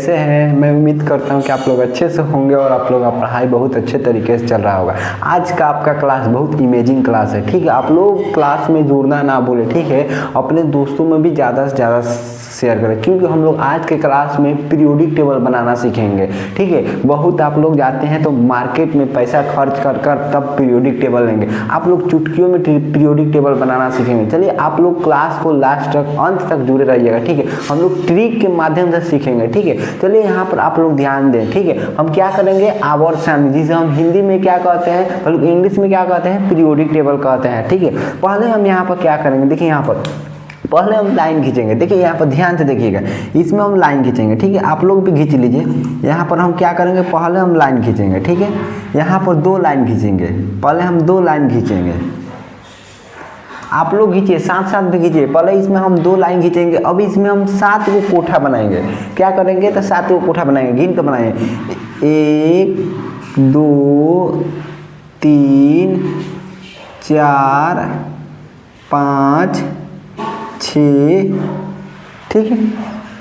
कैसे हैं? मैं उम्मीद करता हूं कि आप लोग अच्छे से होंगे और आप लोग का पढ़ाई बहुत अच्छे तरीके से चल रहा होगा। आज का आपका क्लास बहुत इमेजिंग क्लास है, ठीक है। आप लोग क्लास में जुड़ना ना भूलें, ठीक है। अपने दोस्तों में भी ज़्यादा से ज़्यादा शेयर करें, क्योंकि हम लोग आज के क्लास में पीरियोडिक टेबल बनाना सीखेंगे, ठीक है। बहुत आप लोग जाते हैं तो मार्केट में पैसा खर्च कर कर तब पीरियोडिक टेबल लेंगे, आप लोग चुटकियों में पीरियोडिक टेबल बनाना सीखेंगे। चलिए आप लोग क्लास को लास्ट तक अंत तक जुड़े रहिएगा, ठीक है। हम लोग ट्रिक के माध्यम से सीखेंगे, ठीक है। चलिए यहाँ पर आप लोग ध्यान दें, ठीक है। हम क्या करेंगे, आवर्त जिसे हम हिंदी में क्या कहते हैं, मतलब इंग्लिश में क्या कहते हैं, पीरियोडिक टेबल कहते हैं, ठीक है। पहले हम यहाँ पर क्या करेंगे, देखिए यहाँ पर पहले हम लाइन खींचेंगे, देखिए यहाँ पर ध्यान से देखिएगा, इसमें हम लाइन खींचेंगे, ठीक है। आप लोग भी खींच लीजिए। यहाँ पर हम क्या करेंगे, पहले हम लाइन खींचेंगे, ठीक है। यहाँ पर 2 लाइन खींचेंगे, पहले हम 2 लाइन खींचेंगे। आप लोग खींचिए, साथ साथ भी खींचिए। पहले इसमें हम 2 लाइन खींचेंगे, अब इसमें हम 7 को कोठा बनाएंगे। क्या करेंगे तो 7 को कोठा बनाएंगे, गिन कर बनाएंगे। 1 2 3 4 5 6, ठीक है।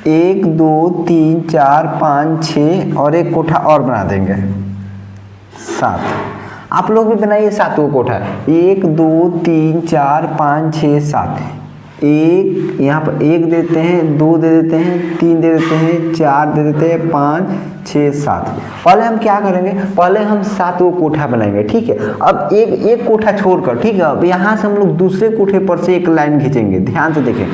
1 2 3 4 5 6 और एक कोठा और बना देंगे, 7। आप लोग भी बनाइए 7 को कोठा। 1 2 3 4 5 6 7। एक यहाँ पर 1 देते हैं, 2 दे देते हैं, 3 दे देते हैं, 4 दे देते हैं, 5 6 7। पहले हम क्या करेंगे, पहले हम 7 को कोठा बनाएंगे, ठीक है। अब एक कोठा छोड़कर, ठीक है। अब यहाँ से हम लोग दूसरे कोठे पर से एक लाइन खींचेंगे, ध्यान से देखें।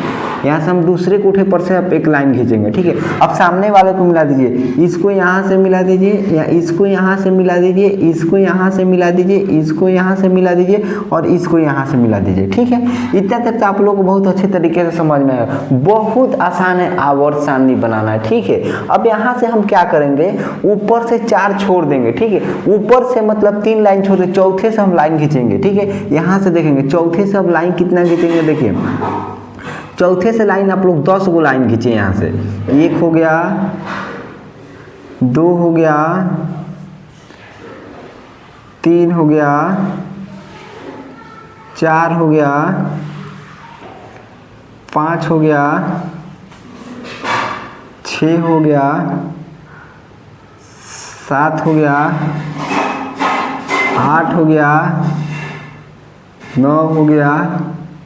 यहाँ से हम दूसरे कोठे पर से अब एक लाइन खींचेंगे, ठीक है। अब सामने वाले को मिला दीजिए, इसको यहाँ से मिला दीजिए, या इसको यहाँ से मिला दीजिए, इसको यहाँ से मिला दीजिए, इसको यहाँ से मिला दीजिए और इसको यहाँ से मिला दीजिए, ठीक है। इतना तक तो आप लोग को बहुत अच्छे तरीके से समझ में आएगा। बहुत आसान है आवर्त सारणी बनाना, ठीक है। अब यहाँ से हम क्या करेंगे, ऊपर से 4 छोड़ देंगे, ठीक है। ऊपर से मतलब 3 लाइन छोड़ देंगे, चौथे से हम लाइन खींचेंगे, ठीक है। यहाँ से देखेंगे चौथे से हम लाइन कितना खींचेंगे, देखिए चौथे से लाइन आप लोग 10 को लाइन खींचे। यहाँ से 1 हो गया, 2 हो गया, 3 हो गया, 4 हो गया, 5 हो गया, 6 हो गया, 7 हो गया, 8 हो गया, 9 हो गया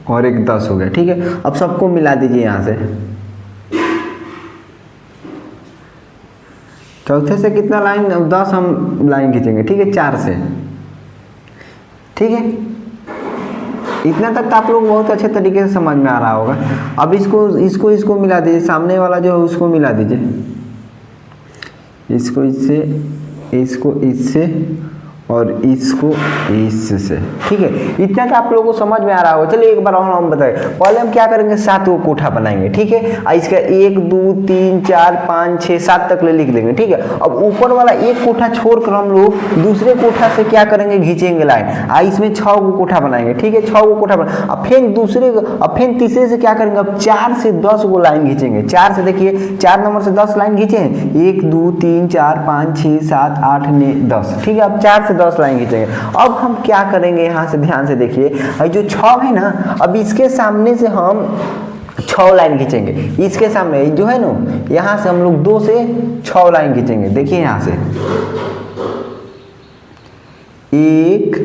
और एक 10 हो गया, ठीक है। अब सबको मिला दीजिए यहाँ से। चौथे से कितना लाइन, 10 हम लाइन खींचेंगे, ठीक है, 4 से, ठीक है। इतना तक तो आप लोग बहुत अच्छे तरीके से समझ में आ रहा होगा। अब इसको मिला दीजिए, सामने वाला जो है उसको मिला दीजिए, इसको इससे, इसको इससे और इसको इससे, ठीक है। इतना तो आप लोगों को समझ में आ रहा होगा। चलिए एक बार और हम बताएं। पहले हम क्या करेंगे, 7 को कोठा बनाएंगे, ठीक है। इसका 1 2 3 4 5 6 7 तक ले लिख लेंगे, ठीक है। अब ऊपर वाला एक कोठा छोड़कर हम लोग दूसरे कोठा से क्या करेंगे, खींचेंगे लाइन। इसमें 6 को कोठा बनाएंगे, ठीक है। 6 को कोठा बना, अब फिर तीसरे से क्या करेंगे, अब 4 से 10 को लाइन खींचेंगे। 4 से देखिए, 4 नंबर से 10 लाइन खींचे, 1 2 3 4 5 6 7 8 9 10, ठीक है। अब 4 से 10 लाइन खींचेंगे। अब हम क्या करेंगे, यहाँ से ध्यान से देखिए, जो 6 है ना, अब इसके सामने से हम 6 लाइन खींचेंगे। इसके सामने जो है ना, यहाँ से हम लोग 2 से 6 लाइन खींचेंगे। देखिए यहाँ से 1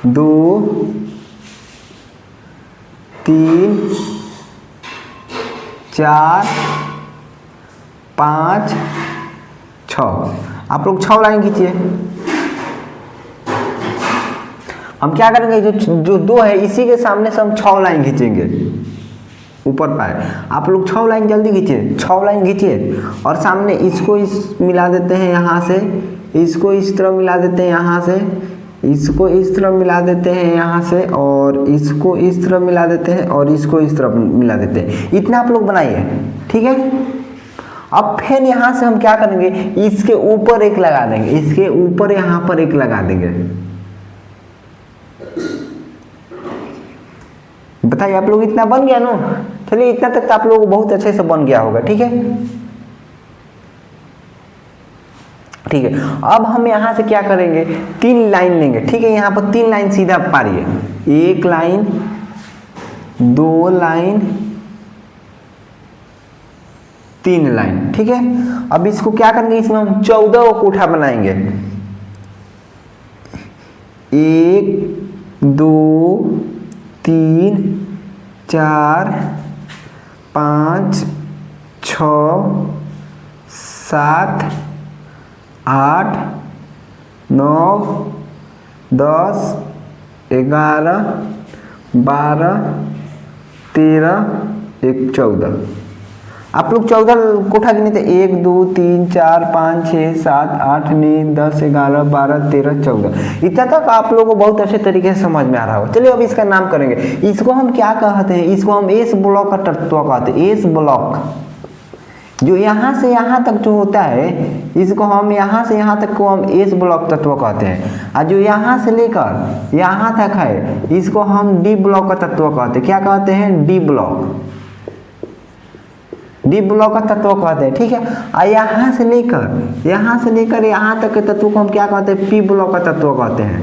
2 3 4 5 6। आप लोग 6 लाइन खींचिए। हम क्या करेंगे, जो 2 है इसी के सामने से हम 6 लाइन खींचेंगे ऊपर पाए। आप लोग 6 लाइन जल्दी खींचिए, 6 लाइन खींचिए और सामने इसको मिला देते हैं यहाँ से, इसको इस तरह मिला देते हैं यहाँ से, इसको इस तरह मिला देते हैं यहाँ से, और इसको इस तरह मिला देते हैं और इसको इस तरह मिला देते हैं। इतना आप लोग बनाइए, ठीक है। अब फिर यहाँ से हम क्या करेंगे, इसके ऊपर एक लगा देंगे, इसके ऊपर यहाँ पर एक लगा देंगे। बताइए आप लोग, इतना बन गया ना। चलिए इतना तक तो आप लोगों को बहुत अच्छे से बन गया होगा, ठीक है। ठीक है, अब हम यहाँ से क्या करेंगे, 3 लाइन लेंगे, ठीक है। यहाँ पर 3 लाइन सीधा पारिए, 1 लाइन, 2 लाइन, 3 लाइन, ठीक है। अब इसको क्या करेंगे, इसमें हम 14 कोठा बनाएंगे। 1 2 3 4 5 6 7 8 9 10 11 12 13 1 14। आप लोग 14 कोठा गिने थे, 1 2 3 4 5 6 7 8 9 10 11 12 13 14। इतना तक आप लोगों को बहुत अच्छे तरीके से समझ में आ रहा होगा। चलिए अब इसका नाम करेंगे। इसको हम क्या कहते हैं, इसको हम एस ब्लॉक का तत्व कहते हैं। एस ब्लॉक जो यहाँ से यहाँ तक जो होता है, इसको हम यहाँ से यहाँ तक को हम एस ब्लॉक तत्व कहते हैं। और जो यहाँ से लेकर यहाँ तक है, इसको हम डी ब्लॉक का तत्व कहते हैं। क्या कहते हैं, डी ब्लॉक, डी ब्लॉक का तत्व कहते हैं, ठीक है। और यहाँ से लेकर यहाँ तक के तत्व को हम क्या कहते हैं, पी ब्लॉक का तत्व कहते हैं।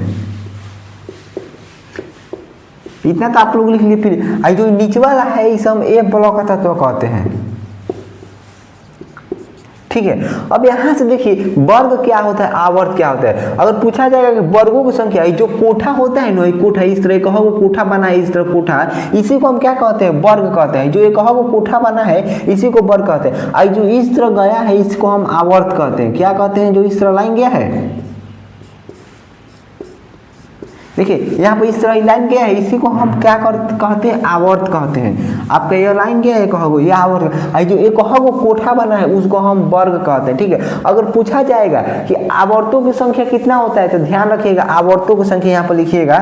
इतना तो आप लोग लिख लिए। फिर जो नीचे वाला है, इसे हम ए ब्लॉक का तत्व कहते हैं, ठीक है। अब यहाँ से देखिए वर्ग क्या होता है, आवर्त क्या होता है। अगर पूछा जाएगा कि वर्गों की संख्या, जो कोठा होता है ना, कोठा इस तरह कहो कोठा बना है, इस तरह कोठा, इसी को हम क्या कहते हैं, वर्ग कहते हैं। जो ये कहो कोठा बना है, इसी को वर्ग कहते हैं। और जो इस तरह गया है, इसको हम आवर्त कहते हैं। क्या कहते हैं, जो इस तरह लाइन गया है, देखिए यहाँ पर इस तरह लाइन गया है, इसी को हम क्या कहते हैं, आवर्त कहते हैं। आपका ये लाइन गया है, कहोगे ये आवर्त। जो एक कहोगे कोठा बना है, उसको हम वर्ग कहते हैं, ठीक है। अगर पूछा जाएगा कि आवर्तों की संख्या कितना होता है, तो ध्यान रखिएगा आवर्तों की संख्या यहाँ पर लिखिएगा,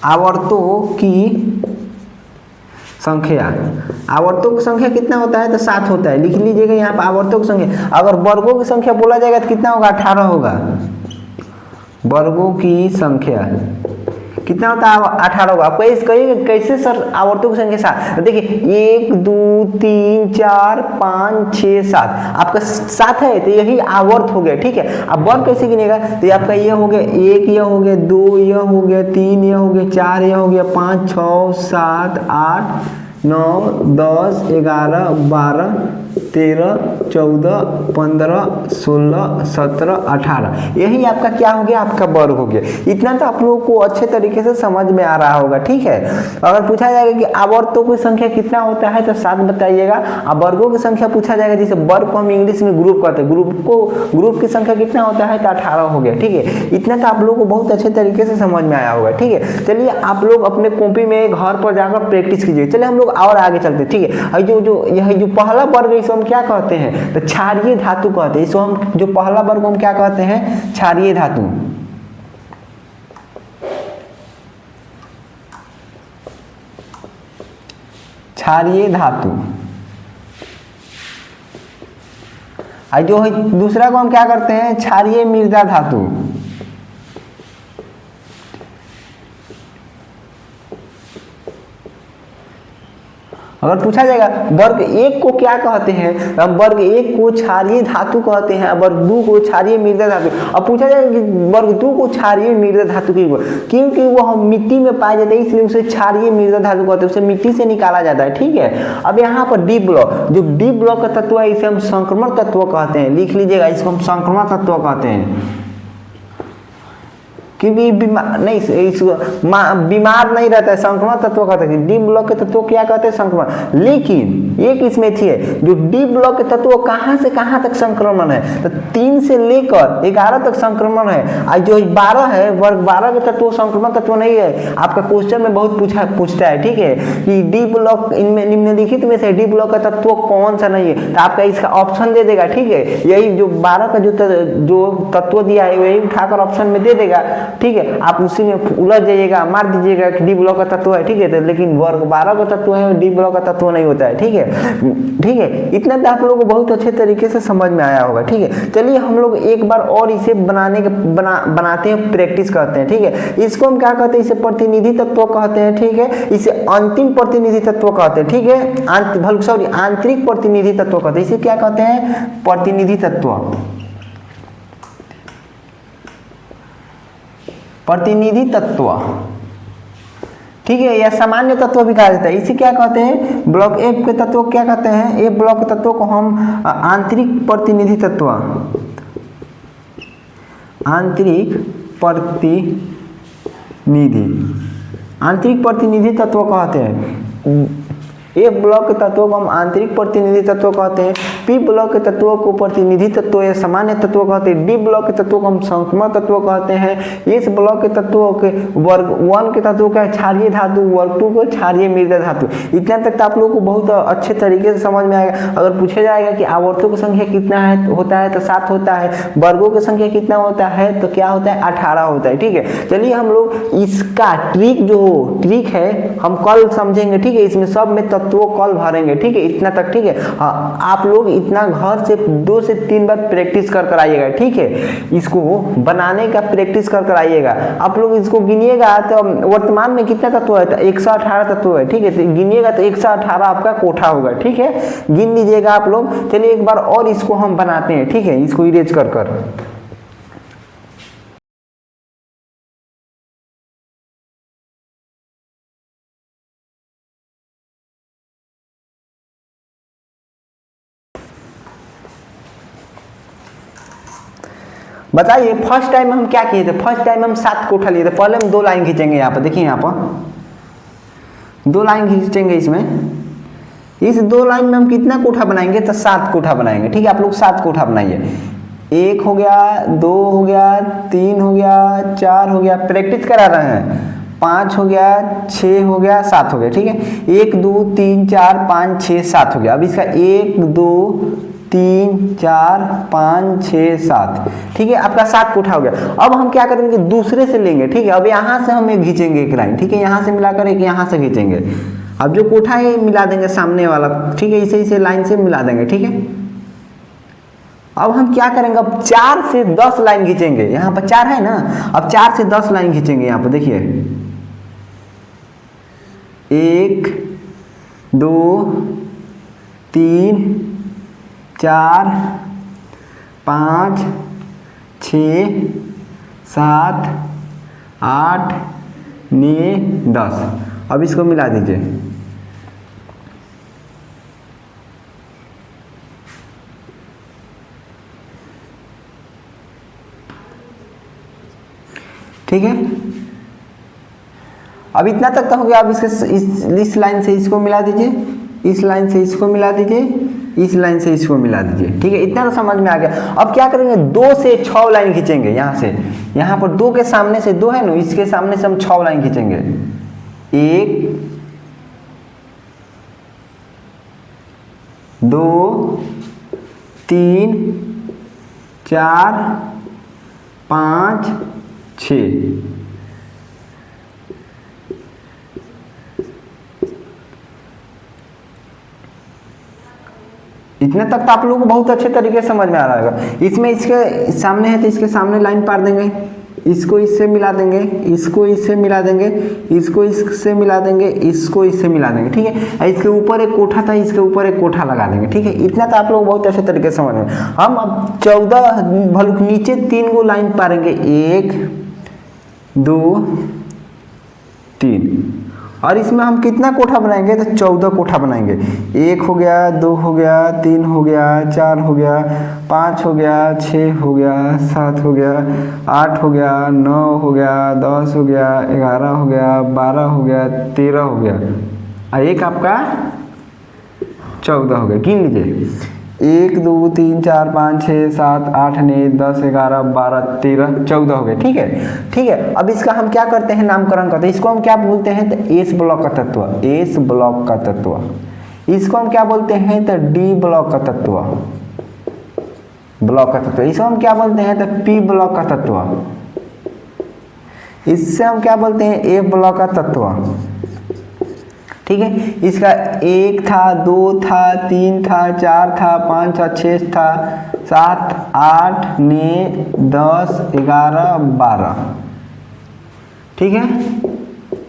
आवर्तों की संख्या, आवर्तों की संख्या कितना होता है, तो 7 होता है। लिख लीजिएगा यहाँ पर आवर्तों की संख्या। अगर वर्गों की संख्या बोला जाएगा तो कितना होगा, 18 होगा। वर्गों की संख्या कितना होता है, 18 होगा। आपको इस कहिए कैसे सर आवर्तों की संख्या 7, तो देखिए 1 2 3 4 5 6 7, आपका 7 है तो यही आवर्त हो गया, ठीक है। अब वर्ग कैसे गिनेगा, तो ये आपका ये हो गया 1, ये हो गया 2, ये हो गया 3, ये हो गया 4, ये हो गया 5 6 7 8 9 10 11 12 13 14 15 16 17 18, यही आपका क्या हो गया, आपका वर्ग हो गया। इतना तो आप लोगों को अच्छे तरीके से समझ में आ रहा होगा, ठीक है। अगर पूछा जाएगा कि आवर्तों की संख्या कितना होता है, तो 7 बताइएगा। अब वर्गों की संख्या पूछा जाएगा, जैसे वर्ग को हम इंग्लिश में ग्रुप कहते हैं, ग्रुप की संख्या कितना होता है, तो 18 हो गया, ठीक है। इतना तो आप लोगों को बहुत अच्छे तरीके से समझ में आया होगा, ठीक है। चलिए आप लोग अपने कॉपी में घर पर जाकर प्रैक्टिस कीजिए। चलिए हम लोग और आगे चलते, ठीक है। जो पहला वर्ग है, क्या कहते हैं, तो क्षारीय धातु कहते हैं। इसको हम जो पहला वर्ग हम क्या कहते हैं, क्षारीय धातु। क्षारीय धातु। और जो दूसरा को हम क्या करते हैं, क्षारीय मृदा धातु। अगर पूछा जाएगा वर्ग 1 को क्या कहते हैं, हम वर्ग 1 को क्षारीय धातु कहते हैं, वर्ग 2 को क्षारीय मृदा धातु। अब पूछा जाएगा कि वर्ग 2 को क्षारीय मृदा धातु क्योंकि वो हम मिट्टी में पाए जाते हैं, इसलिए उसे क्षारीय मृदा धातु कहते हैं, उसे मिट्टी से निकाला जाता है, ठीक है। अब यहाँ पर डी ब्लॉक, जो डी ब्लॉक का तत्व है, इसे हम संक्रमण तत्व कहते हैं। लिख लीजिएगा, इसको हम संक्रमण तत्व कहते हैं, क्योंकि बीमार नहीं रहता है, संक्रमण तत्व कहते हैं। डी ब्लॉक के तत्व क्या कहते हैं, संक्रमण। लेकिन एक इसमें थी है, जो डी ब्लॉक के तत्व कहां से कहां तक संक्रमण है, तो 3 से लेकर 11 तक संक्रमण है। और जो 12 है, वर्ग 12 के तत्व संक्रमण तत्व नहीं है। आपका क्वेश्चन में बहुत पूछता है, ठीक है, कि डी ब्लॉक इनमें निम्नलिखित में से डी ब्लॉक का तत्व कौन सा नहीं है, तो आपका इसका ऑप्शन दे देगा, ठीक है। यही जो 12 का जो तत्व दिया है, वही उठाकर ऑप्शन में दे देगा, ठीक है। आप उसी में उलझ जाइएगा, मार दीजिएगा कि डी ब्लॉक का तत्व है, ठीक है। तो लेकिन वर्ग 12 का तत्व है, डी ब्लॉक का तत्व नहीं होता है, ठीक है, ठीक है। इतना तो आप लोगों को बहुत अच्छे तरीके से समझ में आया होगा, ठीक है। चलिए हम लोग एक बार और इसे बनाते हैं, प्रैक्टिस करते हैं, ठीक है। इसको हम क्या कहते हैं, इसे प्रतिनिधि तत्व कहते हैं, ठीक है। इसे अंतिम प्रतिनिधि तत्व कहते हैं, ठीक है। आंतरिक प्रतिनिधि तत्व कहते हैं, इसे क्या कहते हैं, प्रतिनिधि तत्व। प्रतिनिधि तत्व ठीक है, या सामान्य तत्व भी कहा जाता है। इसे क्या कहते हैं, ब्लॉक ए के तत्व क्या कहते हैं, ए ब्लॉक के तत्व को हम आंतरिक प्रतिनिधि तत्व, आंतरिक प्रतिनिधि तत्व कहते हैं। ए ब्लॉक के तत्वों को हम आंतरिक प्रतिनिधि तत्व कहते हैं। पी ब्लॉक के तत्वों को प्रतिनिधि तत्व या सामान्य तत्व कहते हैं। डी ब्लॉक के तत्वों को हम संक्रमण तत्व कहते हैं। इस ब्लॉक के तत्वों के वर्ग 1 के तत्वों का क्षारीय धातु, वर्ग 2 को क्षारीय मृदा धातु। इतना तक तो आप लोगों को बहुत अच्छे तरीके से समझ में आएगा। अगर पूछा जाएगा कि आवर्तों की संख्या कितना है होता है तो 7 होता है, वर्गों की संख्या कितना होता है तो क्या होता है 18 होता है। ठीक है, चलिए हम लोग इसका ट्रिक है हम कल समझेंगे। ठीक है, इसमें सब में तत्वों कल भरेंगे। ठीक है, इतना तक। ठीक है, हाँ, आप लोग इतना घर से 2 से 3 बार प्रैक्टिस कर आइएगा। ठीक है, इसको बनाने का प्रैक्टिस कर आइएगा। आप लोग इसको गिनिएगा तो वर्तमान में कितना तत्व है, तो 118 तत्व है। ठीक है, तो गिनिएगा तो 118 आपका कोठा होगा। ठीक है, गिन लीजिएगा आप लोग। चलिए एक बार और इसको हम बनाते हैं। ठीक है, इसको इरेज कर बताइए। फर्स्ट टाइम हम क्या किए थे, फर्स्ट टाइम हम 7 कोठा लिए थे। पहले हम 2 लाइन खींचेंगे यहाँ पर, देखिए यहाँ पर 2 लाइन खींचेंगे। इसमें इस 2 लाइन में हम कितना कोठा बनाएंगे, तो 7 कोठा बनाएंगे। ठीक है, आप लोग 7 कोठा बनाइए। 1 हो गया, 2 हो गया, 3 हो गया, 4 हो गया, प्रैक्टिस करा रहे हैं। 5 हो गया, 6 हो गया, 7 हो गया। ठीक है, 1 2 3 4 5 6 7 हो गया। अब इसका 1 2 3 4 5 6 7। ठीक है, आपका 7 कोठा हो गया। अब हम क्या करेंगे, दूसरे से लेंगे। ठीक है, अब यहाँ से हम एक खींचेंगे एक लाइन। ठीक है, यहाँ से मिलाकर एक यहाँ से खींचेंगे। अब जो कोठा है मिला देंगे सामने वाला। ठीक है, इसे लाइन से मिला देंगे। ठीक है, अब हम क्या करेंगे, अब 4 से 10 लाइन खींचेंगे। यहाँ पर 4 है ना, अब 4 से 10 लाइन खींचेंगे। यहाँ पर देखिए 1 2 3 4 5 6 7 8 9 10। अब इसको मिला दीजिए। ठीक है, अब इतना तक तो हो गया। अब इस लाइन से इसको मिला दीजिए, इस लाइन से इसको मिला दीजिए, इस लाइन से इसको मिला दीजिए। ठीक है, इतना तो समझ में आ गया। अब क्या करेंगे, 2 से 6 लाइन खींचेंगे। यहाँ से, यहाँ पर 2 के सामने से 2 है ना, इसके सामने से हम 6 लाइन खींचेंगे। 1 2 3 4 5 6। इतने तक तो आप लोगों को बहुत अच्छे तरीके से समझ में आ रहा है। इसमें इसके सामने है तो इसके सामने लाइन पार देंगे, इसको इससे मिला देंगे, इसको इससे मिला देंगे, इसको इससे मिला देंगे, इसको इससे मिला देंगे। ठीक है, इसके ऊपर एक कोठा था, इसके ऊपर एक कोठा लगा देंगे। ठीक है, इतना तो आप लोग बहुत अच्छे तरीके से समझ में। हम अब 14 भलुक नीचे 3 गो लाइन पारेंगे। 1 2 3। और इसमें हम कितना कोठा बनाएंगे, तो 14 कोठा बनाएंगे। 1 हो गया, 2 हो गया, 3 हो गया, 4 हो गया, 5 हो गया, 6 हो गया, 7 हो गया, 8 हो गया, 9 हो गया, 10 हो गया, 11 हो गया, 12 हो गया, 13 हो गया, और एक आपका 14 हो गया। गिन लीजिए, 1 2 3 4 5 6 7 8 9 10 11 12 13 14 हो गए। ठीक है, ठीक है। अब इसका हम क्या करते हैं, नामकरण करते हैं। इसको हम क्या बोलते हैं, तो एस ब्लॉक का तत्व, एस ब्लॉक का तत्व। इसको हम क्या बोलते हैं, तो डी ब्लॉक का तत्व, ब्लॉक का तत्व। इसको हम क्या बोलते हैं, तो पी ब्लॉक का तत्व। इससे हम क्या बोलते हैं, ए ब्लॉक का तत्व। ठीक है, इसका 1 था, 2 था, 3 था, 4 था, 5 था, 6 था, 7 8 9 10 11 12। ठीक है,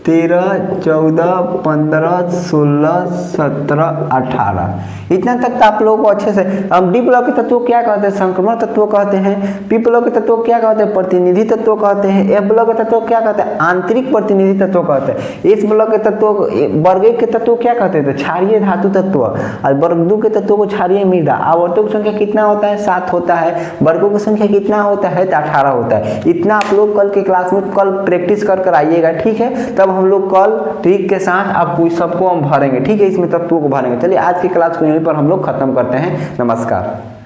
13, 14, 15, 16, 17, 18 इतना तक तो आप लोगों को अच्छे से। हम डी ब्लॉक के तत्वों क्या कहते हैं? संक्रमण तत्व कहते हैं। पी ब्लॉक के तत्व क्या कहते हैं? प्रतिनिधि तत्व कहते हैं। एफ ब्लॉक के तत्व क्या कहते हैं? आंतरिक प्रतिनिधि तत्व कहते हैं। इस ब्लॉक के तत्व वर्ग के तत्व क्या कहते हैं? क्षारीय धातु तत्व। और वर्ग 2 के तत्वों को क्षारीय मृदा। आवर्तों की संख्या कितना होता है? 7 होता है। वर्गों की संख्या कितना होता है? 18 होता है। इतना आप लोग कल के क्लास में कल प्रैक्टिस कर आइएगा, ठीक है। तब हम लोग कल ट्रिक के साथ आपको सबको हम भरेंगे, ठीक है, इसमें तत्वों को भरेंगे। चलिए आज की क्लास को यहीं पर हम लोग खत्म करते हैं। नमस्कार।